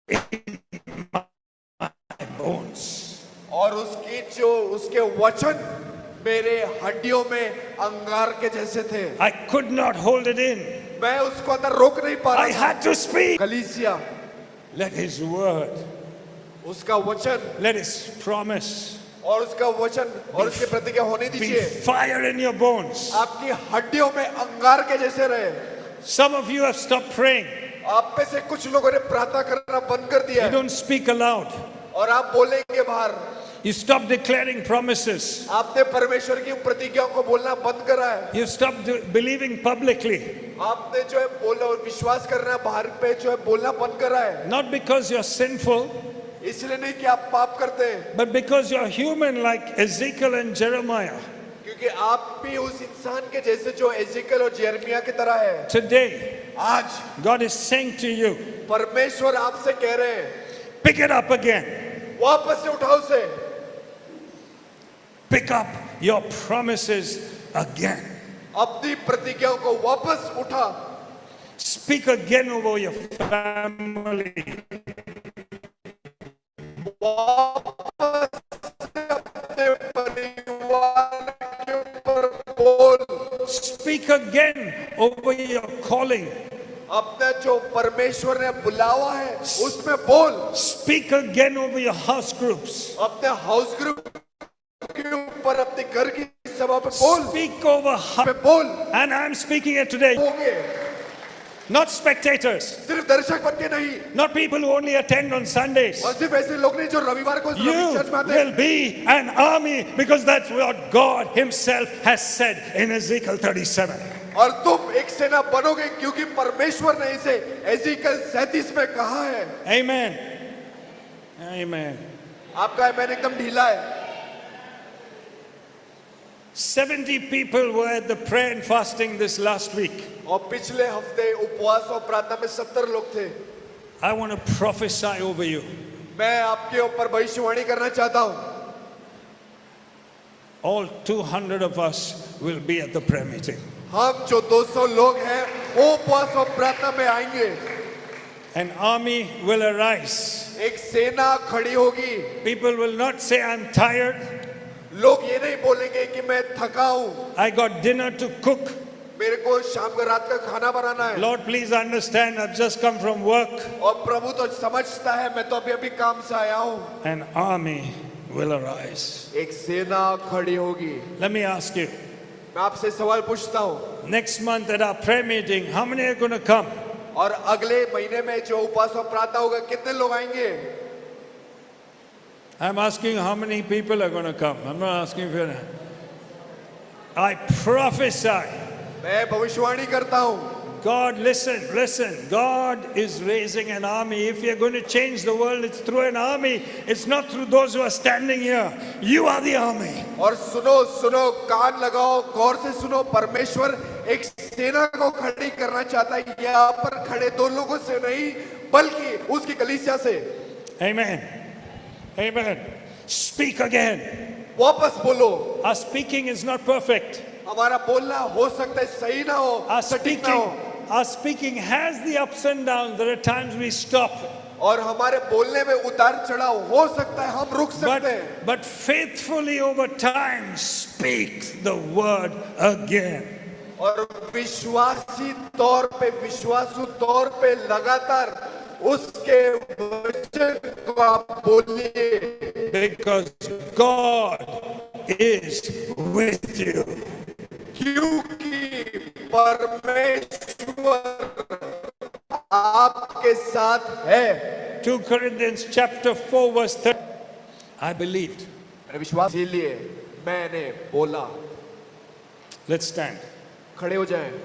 S1: in my bones.
S2: और उसके वचन मेरे हड्डियों में अंगार के जैसे थे।
S1: I could not hold it in.
S2: मैं उसको अंदर रोक नहीं पा
S1: I
S2: रहा था।
S1: had to speak.
S2: कलीसिया,
S1: Let his word,
S2: उसका वचन
S1: let his promise
S2: और उसका वचन और उसके प्रतिज्ञा होने
S1: be
S2: दीजिए।
S1: fire in your bones.
S2: आपकी हड्डियों में अंगार के जैसे रहे।
S1: Some of you have stopped praying.
S2: आप में से कुछ लोगों ने प्रार्थना करना बंद कर दिया
S1: You
S2: है
S1: don't speak aloud.
S2: और आप बोलेंगे बाहर।
S1: You stop declaring promises.
S2: आपने परमेश्वर की प्रतिज्ञाओं को बोलना बंद करा है।
S1: You stop believing publicly.
S2: आपने जो है बोला और विश्वास करना बाहर पे जो है बोलना बंद करा है।
S1: Not because you're sinful,
S2: इसलिए नहीं कि आप पाप करते हैं,
S1: but because you're human like Ezekiel and Jeremiah.
S2: क्योंकि आप भी उस इंसान के जैसे जो एजेकियल और यिर्मयाह की तरह है।
S1: Today,
S2: आज
S1: God is saying to you,
S2: परमेश्वर आपसे कह रहे हैं,
S1: pick it up again.
S2: वापस से उठाओ उसे।
S1: Pick up your promises again.
S2: अपनी प्रतिज्ञाओं को वापस उठा।
S1: Speak again over your family.
S2: वापस से अपने परिवार के ऊपर बोल।
S1: Speak again over your calling.
S2: अपने जो परमेश्वर ने बुलावा है उसमें बोल।
S1: Speak again over your house groups.
S2: अपने हाउस ग्रुप के ऊपर अपने घर की सभा पे बोल।
S1: Speak over
S2: पे बोल।
S1: and I'm speaking it today.
S2: होंगे
S1: Not spectators,
S2: सिर्फ दर्शक बन के नहीं,
S1: not people who only attend on Sundays.
S2: और सिर्फ ऐसे लोग नहीं जो रविवार को
S1: You
S2: चर्च में आते हैं।
S1: will be an army because that's what God Himself has said in Ezekiel 37.
S2: और तुम एक सेना बनोगे क्योंकि परमेश्वर ने इसे एजेकियल 37 में कहा है।
S1: Amen. Amen.
S2: आपका आमीन एकदम ढीला है।
S1: 70 people were at the prayer and fasting this last week.
S2: और पिछले हफ्ते उपवास और प्रार्थना में 70 लोग थे।
S1: I want to prophesy over you.
S2: मैं आपके ऊपर भविष्यवाणी करना चाहता हूँ।
S1: All 200 of us will be at the prayer meeting.
S2: हम जो 200 लोग हैं वो उपवास और प्रार्थना में आएंगे।
S1: An army will arise.
S2: एक सेना खड़ी होगी।
S1: People will not say, I'm tired.
S2: लोग ये नहीं बोलेंगे कि मैं थका हूँ,
S1: I got dinner to cook.
S2: मेरे को शाम का रात का खाना बनाना है।
S1: Lord, please understand, I've just come from work.
S2: और प्रभु तो समझता है मैं तो अभी अभी काम से आया हूँ।
S1: An army will arise.
S2: एक सेना खड़ी होगी।
S1: Let me ask you,
S2: मैं आपसे सवाल पूछता हूँ,
S1: next month at our prayer meeting, how many are going to come?
S2: और अगले महीने में जो उपवास और प्रार्थना होगा कितने लोग आएंगे?
S1: I'm asking how many people are going to come. I'm not asking for I prophesy.
S2: मैं भविष्यवाणी करता हूँ।
S1: God, listen. God is raising an army. If you're going to change the world, it's through an army. It's not through those who are standing here. You are the army.
S2: और सुनो कान लगाओ, गौर से सुनो। परमेश्वर एक सेना को खड़ी करना चाहता है, यहाँ पर खड़े दो लोगों से नहीं बल्कि उसकी कलीसिया से।
S1: Amen. Amen. Speak again.
S2: वापस बोलो।
S1: Our speaking is not perfect.
S2: हमारा बोलना हो सकता है सही ना हो, सटीक ना हो,
S1: Our speaking has the ups and downs. There are times we stop.
S2: और हमारे बोलने में उतार चढ़ाव हो सकता है, हम रुक सकते हैं।
S1: But faithfully over time, speak the word again.
S2: और विश्वासी तौर पे, विश्वासु तौर पे लगातार उसके वचन को आप बोलिए,
S1: because God is with you.
S2: क्योंकि परमेश्वर आपके साथ है।
S1: 2 Corinthians chapter 4 verse 30. I believed.
S2: मैंने विश्वास, इसीलिए मैंने बोला।
S1: Let's stand.
S2: खड़े हो जाएं।